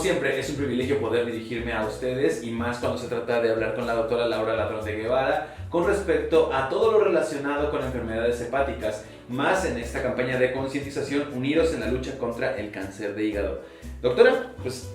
siempre, es un privilegio poder dirigirme a ustedes y más cuando se trata de hablar con la doctora Laura Ladrón de Guevara con respecto a todo lo relacionado con enfermedades hepáticas, más en esta campaña de concientización unidos en la lucha contra el cáncer de hígado. Doctora, pues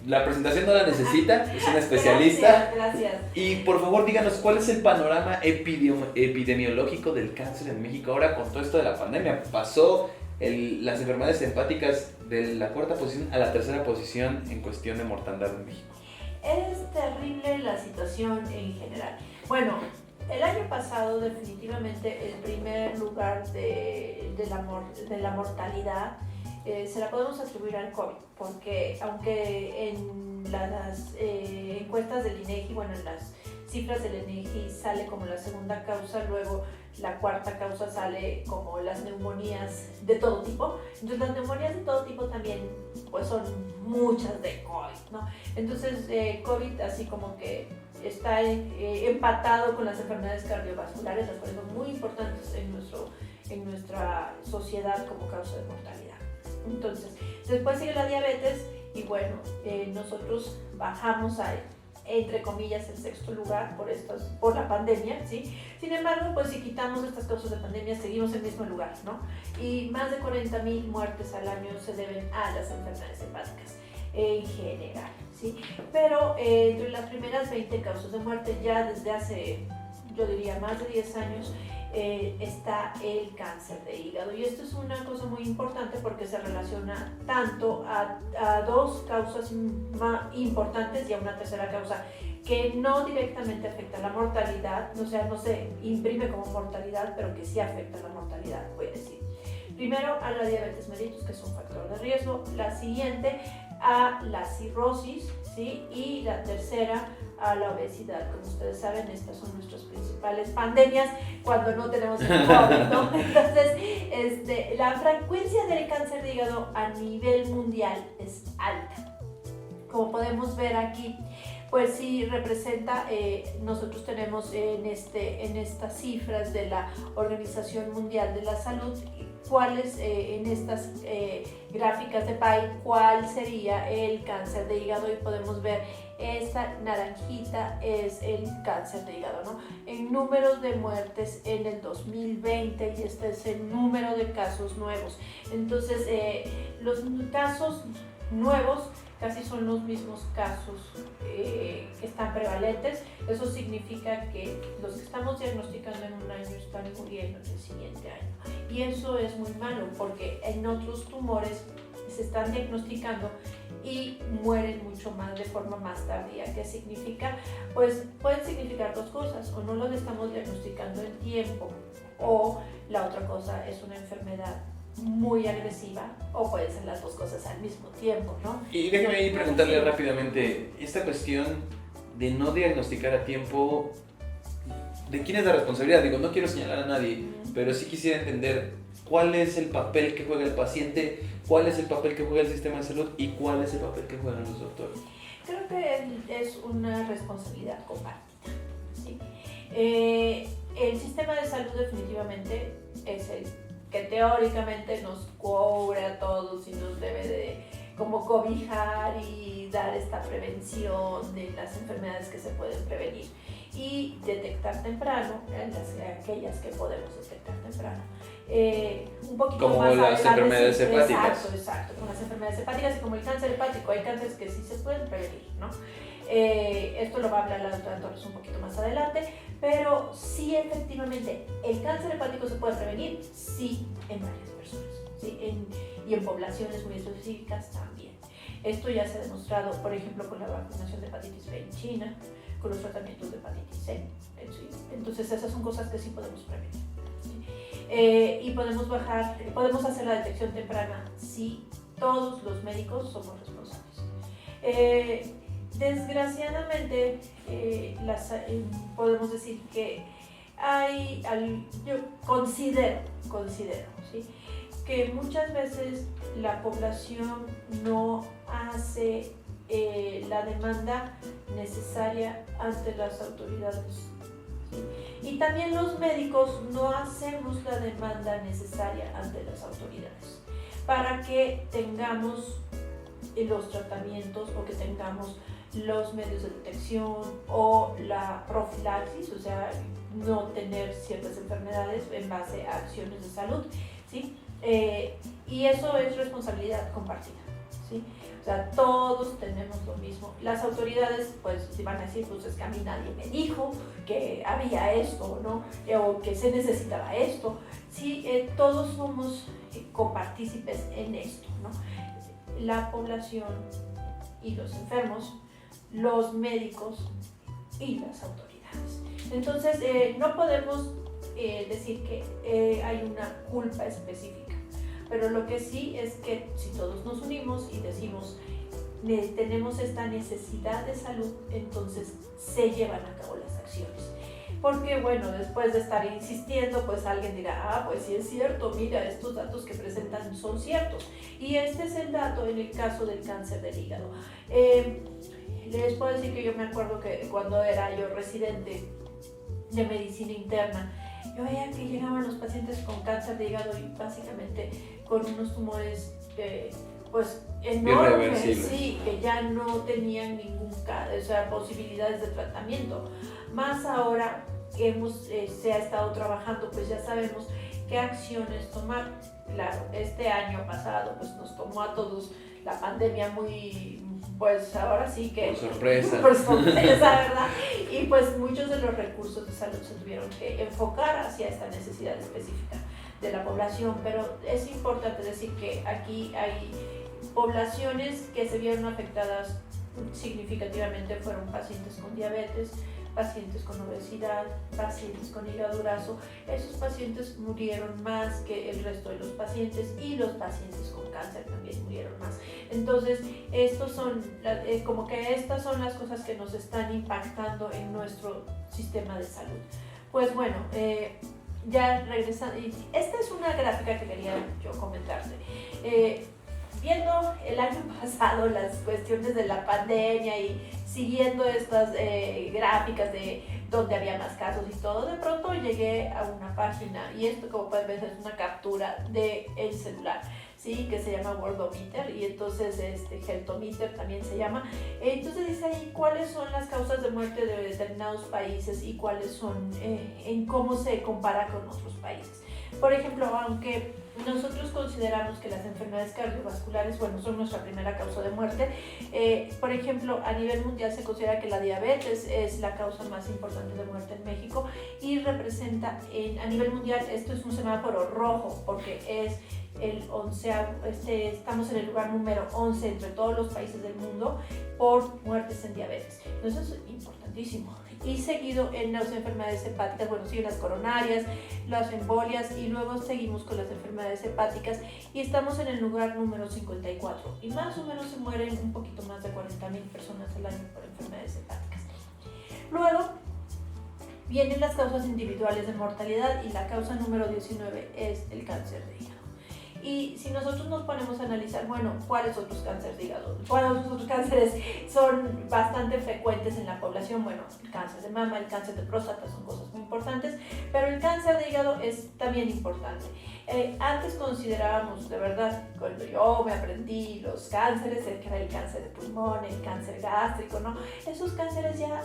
la presentación no la necesita, es una especialista. Gracias. Y por favor díganos, ¿cuál es el panorama epidemiológico del cáncer en México ahora con todo esto de la pandemia? Pasó las enfermedades hepáticas de la 4ª posición a la 3ª posición en cuestión de mortandad en México. Es terrible la situación en general. Bueno, el año pasado definitivamente el primer lugar de la mortalidad se la podemos atribuir al COVID, porque aunque en las encuestas del INEGI, bueno, en las cifras del INEGI sale como la segunda causa, luego la 4ª causa sale como las neumonías de todo tipo. Entonces las neumonías de todo tipo también pues son muchas de COVID, ¿no? Entonces COVID así como que está empatado con las enfermedades cardiovasculares, las cuales son muy importantes en nuestra sociedad como causa de mortalidad. Entonces, después sigue la diabetes y bueno, nosotros bajamos a, entre comillas, el 6º lugar por la pandemia, ¿sí? Sin embargo, pues si quitamos estas causas de pandemia, seguimos en el mismo lugar, ¿no? Y más de 40,000 muertes al año se deben a las enfermedades hepáticas en general, ¿sí? Pero entre las primeras 20 causas de muerte ya desde hace, yo diría, más de 10 años, está el cáncer de hígado, y esto es una cosa muy importante porque se relaciona tanto a dos causas más importantes y a una tercera causa que no directamente afecta la mortalidad, o sea, no se imprime como mortalidad, pero que sí afecta la mortalidad, voy a decir. Primero a la diabetes mellitus, que es un factor de riesgo, la siguiente a la cirrosis, ¿sí? Y la tercera a la obesidad. Como ustedes saben, estas son nuestras principales pandemias cuando no tenemos el COVID, ¿no? Entonces, la frecuencia del cáncer de hígado a nivel mundial es alta. Como podemos ver aquí, pues sí representa, nosotros tenemos en estas cifras de la Organización Mundial de la Salud, cuáles en estas gráficas de pie, cuál sería el cáncer de hígado, y podemos ver esta naranjita es el cáncer de hígado, ¿no? En números de muertes en el 2020, y este es el número de casos nuevos. Entonces, los casos nuevos casi son los mismos casos que están prevalentes. Eso significa que los que estamos diagnosticando en un año están muriendo en el siguiente año. Y eso es muy malo porque en otros tumores se están diagnosticando y mueren mucho más de forma más tardía. ¿Qué significa? Pues pueden significar dos cosas: o no los estamos diagnosticando en tiempo, o la otra cosa es una enfermedad muy agresiva, o pueden ser las dos cosas al mismo tiempo, ¿no? Y déjame ahí preguntarle rápidamente, esta cuestión de no diagnosticar a tiempo, ¿de quién es la responsabilidad? Digo, no quiero señalar a nadie, pero sí quisiera entender cuál es el papel que juega el paciente, cuál es el papel que juega el sistema de salud y cuál es el papel que juegan los doctores. Creo que es una responsabilidad compartida, ¿sí? El sistema de salud definitivamente es el que teóricamente nos cubre a todos y nos debe de como cobijar y dar esta prevención de las enfermedades que se pueden prevenir y detectar temprano, aquellas que podemos detectar temprano. Un poquito como más las enfermedades hepáticas. Exacto, como las enfermedades hepáticas y como el cáncer hepático. Hay cánceres que sí se pueden prevenir, ¿no? Esto lo va a hablar la doctora Torres un poquito más adelante, pero sí, efectivamente, el cáncer hepático se puede prevenir, sí, en varias personas, ¿sí? Y en poblaciones muy específicas también. Esto ya se ha demostrado, por ejemplo, con la vacunación de hepatitis B en China, con los tratamientos de hepatitis C, ¿sí? Entonces esas son cosas que sí podemos prevenir, ¿sí? Y podemos hacer la detección temprana si todos los médicos somos responsables. Desgraciadamente, podemos decir que yo considero, ¿sí?, que muchas veces la población no hace la demanda necesaria ante las autoridades, ¿sí? Y también los médicos no hacemos la demanda necesaria ante las autoridades para que tengamos los tratamientos o que tengamos los medios de detección o la profilaxis, o sea, no tener ciertas enfermedades en base a acciones de salud, ¿sí? Y eso es responsabilidad compartida, ¿sí? O sea, todos tenemos lo mismo. Las autoridades, pues, van a decir, pues es que a mí nadie me dijo que había esto, ¿no? O que se necesitaba esto. Sí, todos somos copartícipes en esto, ¿no? La población y los enfermos, los médicos y las autoridades. Entonces, no podemos decir que hay una culpa específica, pero lo que sí es que si todos nos unimos y decimos tenemos esta necesidad de salud, entonces se llevan a cabo las acciones. Porque bueno, después de estar insistiendo, pues alguien dirá, pues sí es cierto, mira, estos datos que presentan son ciertos. Y este es el dato en el caso del cáncer del hígado. Les puedo decir que yo me acuerdo que cuando era yo residente de medicina interna, yo veía que llegaban los pacientes con cáncer de hígado y básicamente con unos tumores pues enormes, sí, que ya no tenían posibilidades de tratamiento. Más ahora que se ha estado trabajando, pues ya sabemos qué acciones tomar. Claro, este año pasado pues nos tomó a todos la pandemia muy, pues ahora sí que... Por sorpresa, ¿verdad? Y pues muchos de los recursos de salud se tuvieron que enfocar hacia esta necesidad específica de la población, pero es importante decir que aquí hay poblaciones que se vieron afectadas significativamente, fueron pacientes con diabetes, pacientes con obesidad, pacientes con hígado graso. Esos pacientes murieron más que el resto de los pacientes y los pacientes con cáncer también murieron más. Entonces, estas son las cosas que nos están impactando en nuestro sistema de salud. Pues bueno, ya regresando, esta es una gráfica que quería yo comentarte. Viendo el año pasado las cuestiones de la pandemia y siguiendo estas gráficas de donde había más casos y todo, de pronto llegué a una página, y esto, como pueden ver, es una captura del celular, ¿sí? Que se llama Worldometer, y entonces Healthometer también se llama. Entonces dice ahí cuáles son las causas de muerte de determinados países y cuáles son, en cómo se compara con otros países. Por ejemplo, aunque nosotros consideramos que las enfermedades cardiovasculares, bueno, son nuestra primera causa de muerte, por ejemplo, a nivel mundial se considera que la diabetes es la causa más importante de muerte en México y representa, a nivel mundial, esto es un semáforo rojo porque es el 11º, estamos en el lugar número 11 entre todos los países del mundo por muertes en diabetes. Entonces es importantísimo. Y seguido en las enfermedades hepáticas, bueno, siguen las coronarias, las embolias, y luego seguimos con las enfermedades hepáticas y estamos en el lugar número 54 y más o menos se mueren un poquito más de 40,000 personas al año por enfermedades hepáticas. Luego vienen las causas individuales de mortalidad y la causa número 19 es el cáncer de hígado. Y si nosotros nos ponemos a analizar, bueno, ¿cuáles otros cánceres de hígado? ¿Cuáles otros cánceres son bastante frecuentes en la población? Bueno, el cáncer de mama, el cáncer de próstata son cosas muy importantes, pero el cáncer de hígado es también importante. Antes considerábamos, de verdad, cuando yo me aprendí los cánceres, que era el cáncer de pulmón, el cáncer gástrico, ¿no? Esos cánceres ya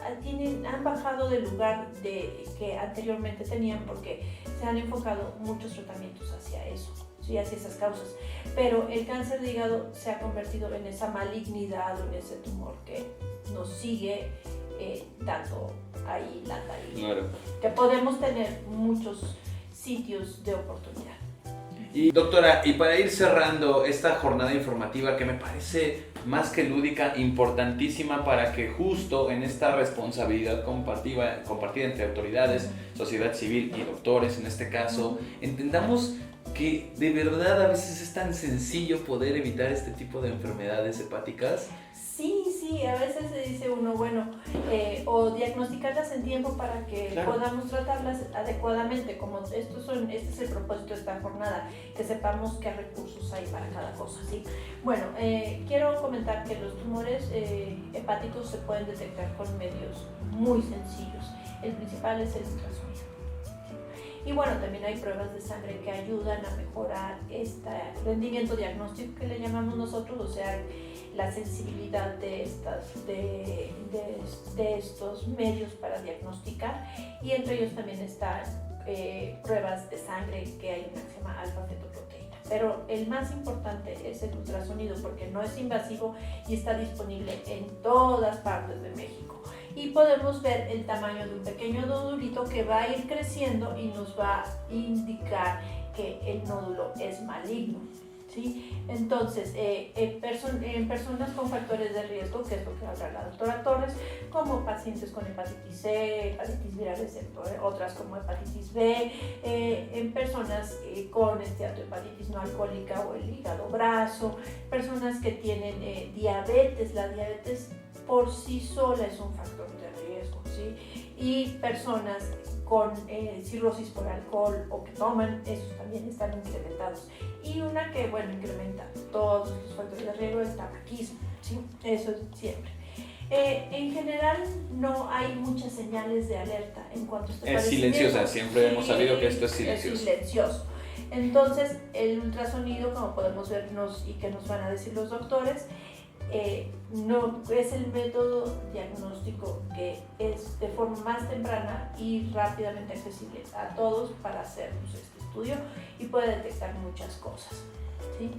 han bajado del lugar que anteriormente tenían porque se han enfocado muchos tratamientos hacia eso. Sí, hacia esas causas, pero el cáncer de hígado se ha convertido en esa malignidad o en ese tumor que nos sigue dando ahí lata y claro, que podemos tener muchos sitios de oportunidad. Y doctora, y para ir cerrando esta jornada informativa que me parece más que lúdica, importantísima para que justo en esta responsabilidad compartida entre autoridades, sociedad civil y doctores en este caso, entendamos que de verdad a veces es tan sencillo poder evitar este tipo de enfermedades hepáticas. Sí, a veces se dice uno, bueno, o diagnosticarlas en tiempo para que podamos tratarlas adecuadamente, como este es el propósito de esta jornada, que sepamos qué recursos hay para cada cosa, ¿sí? Bueno, quiero comentar que los tumores hepáticos se pueden detectar con medios muy sencillos. El principal es el ultrasonido. Y bueno, también hay pruebas de sangre que ayudan a mejorar este rendimiento diagnóstico que le llamamos nosotros, o sea, la sensibilidad de estos medios para diagnosticar, y entre ellos también están pruebas de sangre, que hay una que se llama alfa-fetoproteína. Pero el más importante es el ultrasonido, porque no es invasivo y está disponible en todas partes de México. Y podemos ver el tamaño de un pequeño nódulito que va a ir creciendo y nos va a indicar que el nódulo es maligno, ¿sí? Entonces, en personas con factores de riesgo, que es lo que habla la doctora Torres, como pacientes con hepatitis C, hepatitis virales, otras como hepatitis B, en personas con esteatohepatitis no alcohólica o el hígado graso, personas que tienen diabetes. La diabetes por sí sola es un factor de riesgo, ¿sí? Y personas con cirrosis por alcohol o que toman, esos también están incrementados. Y una que, bueno, incrementa todos los factores de riesgo es el tabaquismo, ¿sí? Eso es siempre. En general no hay muchas señales de alerta en cuanto a este padecimiento. Silenciosa, siempre hemos sabido que esto es silencioso. Es silencioso. Entonces, el ultrasonido, como podemos vernos y que nos van a decir los doctores, no es el método diagnóstico que es de forma más temprana y rápidamente accesible a todos para hacernos este estudio, y puede detectar muchas cosas, ¿sí?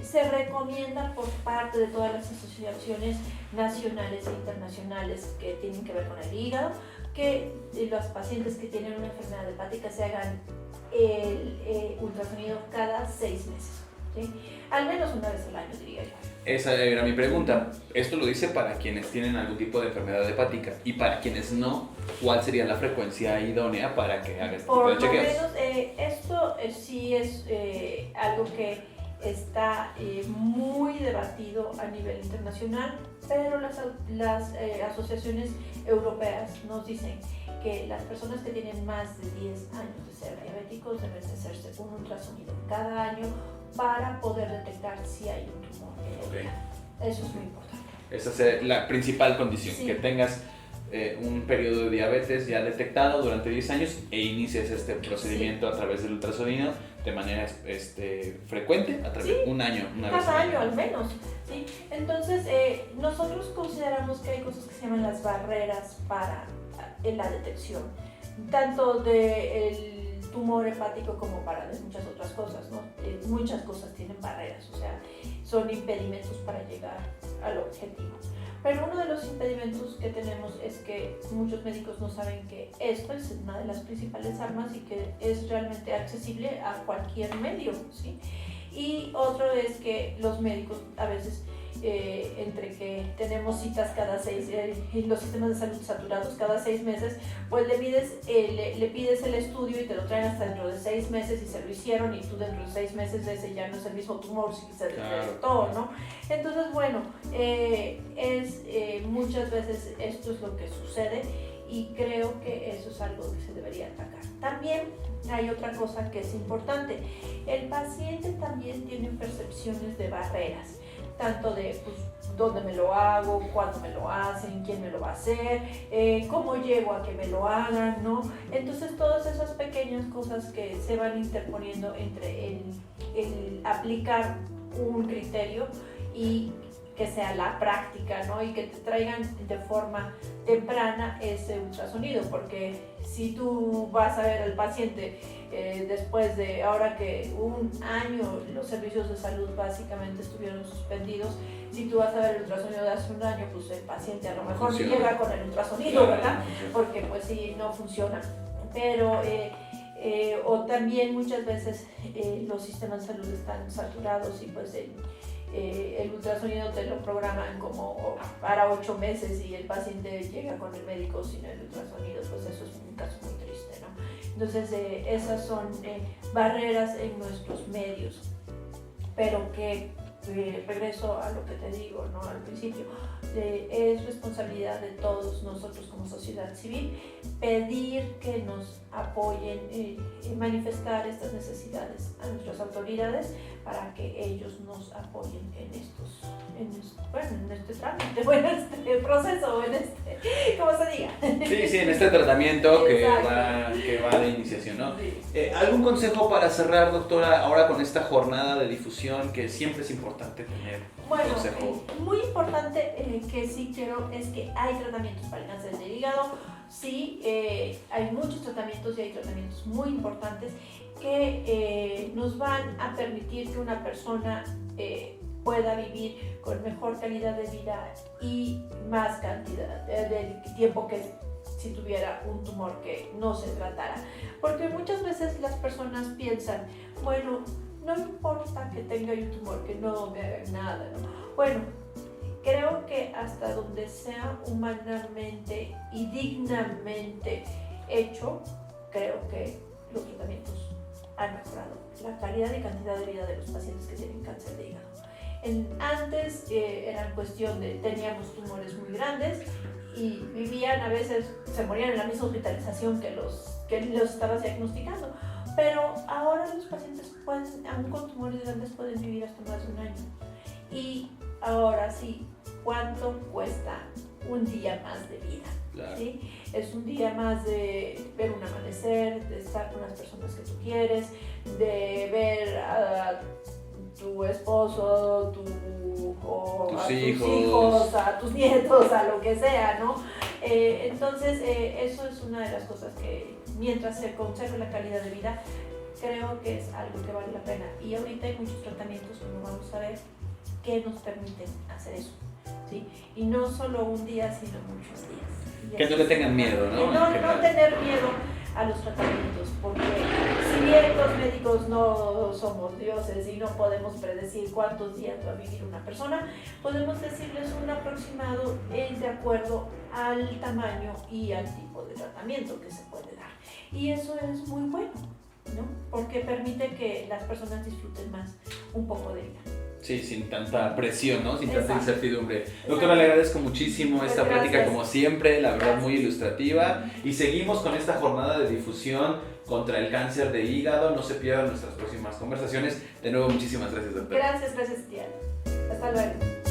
Se recomienda por parte de todas las asociaciones nacionales e internacionales que tienen que ver con el hígado que los pacientes que tienen una enfermedad hepática se hagan el ultrasonido cada 6 meses, ¿sí? Al menos una vez al año, diría yo. Esa era mi pregunta. Esto lo dice para quienes tienen algún tipo de enfermedad hepática, y para quienes no, ¿cuál sería la frecuencia idónea para que haga este tipo de chequeos? Por lo menos esto sí es algo que está muy debatido a nivel internacional, pero las asociaciones europeas nos dicen que las personas que tienen más de 10 años de ser diabéticos deben hacerse un ultrasonido cada año para poder detectar si hay un tumor. Okay. Eso es muy importante. Esa es la principal condición, sí. Que tengas un periodo de diabetes ya detectado durante 10 años e inicies este procedimiento, sí, a través del ultrasonido de manera frecuente, a través de un año, una vez cada año al menos, ¿sí? Entonces, nosotros consideramos que hay cosas que se llaman las barreras para la detección, tanto del tumor hepático como para de muchas otras cosas, ¿no? Muchas cosas tienen barreras, o sea, son impedimentos para llegar al objetivo. Pero uno de los impedimentos que tenemos es que muchos médicos no saben que esto es una de las principales armas y que es realmente accesible a cualquier medio, ¿sí? Y otro es que los médicos a veces, entre que tenemos citas cada 6, los sistemas de salud saturados cada 6 meses, pues le pides el estudio y te lo traen hasta dentro de 6 meses y se lo hicieron, y tú dentro de 6 meses ese ya no es el mismo tumor, si se detectó, ¿no? Entonces, bueno, muchas veces esto es lo que sucede, y creo que eso es algo que se debería atacar. También hay otra cosa que es importante. El paciente también tiene percepciones de barreras, tanto de dónde me lo hago, cuándo me lo hacen, quién me lo va a hacer, cómo llego a que me lo hagan, ¿no? Entonces, todas esas pequeñas cosas que se van interponiendo entre el aplicar un criterio y que sea la práctica, ¿no? Y que te traigan de forma temprana ese ultrasonido, porque si tú vas a ver al paciente después de, ahora que un año los servicios de salud básicamente estuvieron suspendidos, si tú vas a ver el ultrasonido de hace un año, pues el paciente a lo mejor no llega con el ultrasonido, ¿verdad? Porque pues sí, no funciona. Pero o también muchas veces los sistemas de salud están saturados, y pues el ultrasonido te lo programan como para 8 meses y el paciente llega con el médico sin el ultrasonido, pues eso es un caso muy triste, ¿no? Entonces esas son barreras en nuestros medios, pero que regreso a lo que te digo, ¿no? Al principio, es responsabilidad de todos nosotros como sociedad civil pedir que nos apoyen y manifestar estas necesidades a nuestras autoridades para que ellos nos apoyen en este trámite, bueno, en este proceso, ¿cómo se diga? Sí, en este tratamiento que Exacto. va de iniciación, ¿no? Sí. ¿Algún consejo para cerrar, doctora, ahora con esta jornada de difusión que siempre es importante tener? Bueno, Consejo. muy importante que sí quiero es que hay tratamientos para el cáncer del hígado, sí, hay muchos tratamientos y hay tratamientos muy importantes que nos van a permitir que una persona pueda vivir con mejor calidad de vida y más cantidad de tiempo que si tuviera un tumor que no se tratara. Porque muchas veces las personas piensan, bueno, no importa que tenga un tumor, que no me haga nada, ¿no? Bueno, creo que hasta donde sea humanamente y dignamente hecho, creo que los tratamientos han mejorado la calidad y cantidad de vida de los pacientes que tienen cáncer de hígado. Antes era cuestión de, teníamos tumores muy grandes y vivían, a veces se morían en la misma hospitalización que los estabas diagnosticando. Pero ahora los pacientes pueden, aún con tumores grandes, pueden vivir hasta más de un año. Y ahora sí, ¿cuánto cuesta un día más de vida? Claro. ¿Sí? Es un día más de ver un amanecer, de estar con las personas que tú quieres, de ver a tu esposo, tus hijos, a tus nietos, a lo que sea, ¿no? Entonces, eso es una de las cosas que, mientras se conserve la calidad de vida, creo que es algo que vale la pena. Y ahorita hay muchos tratamientos, como vamos a ver, que nos permiten hacer eso, ¿sí? Y no solo un día, sino muchos días. Que no le tengan miedo, ¿no? No tener miedo a los tratamientos, porque si bien los médicos no somos dioses y no podemos predecir cuántos días va a vivir una persona, podemos decirles un aproximado de acuerdo al tamaño y al tipo de tratamiento que se puede dar. Y eso es muy bueno, ¿no? Porque permite que las personas disfruten más un poco de vida. Sí, sin tanta presión, ¿no? Sin tanta Exacto. incertidumbre. Doctora, le agradezco muchísimo esta Gracias. plática, como siempre, la verdad Gracias. muy ilustrativa. Y seguimos con esta jornada de difusión contra el cáncer de hígado. No se pierdan nuestras próximas conversaciones. De nuevo, muchísimas gracias, doctora. Gracias, Diana. Hasta luego.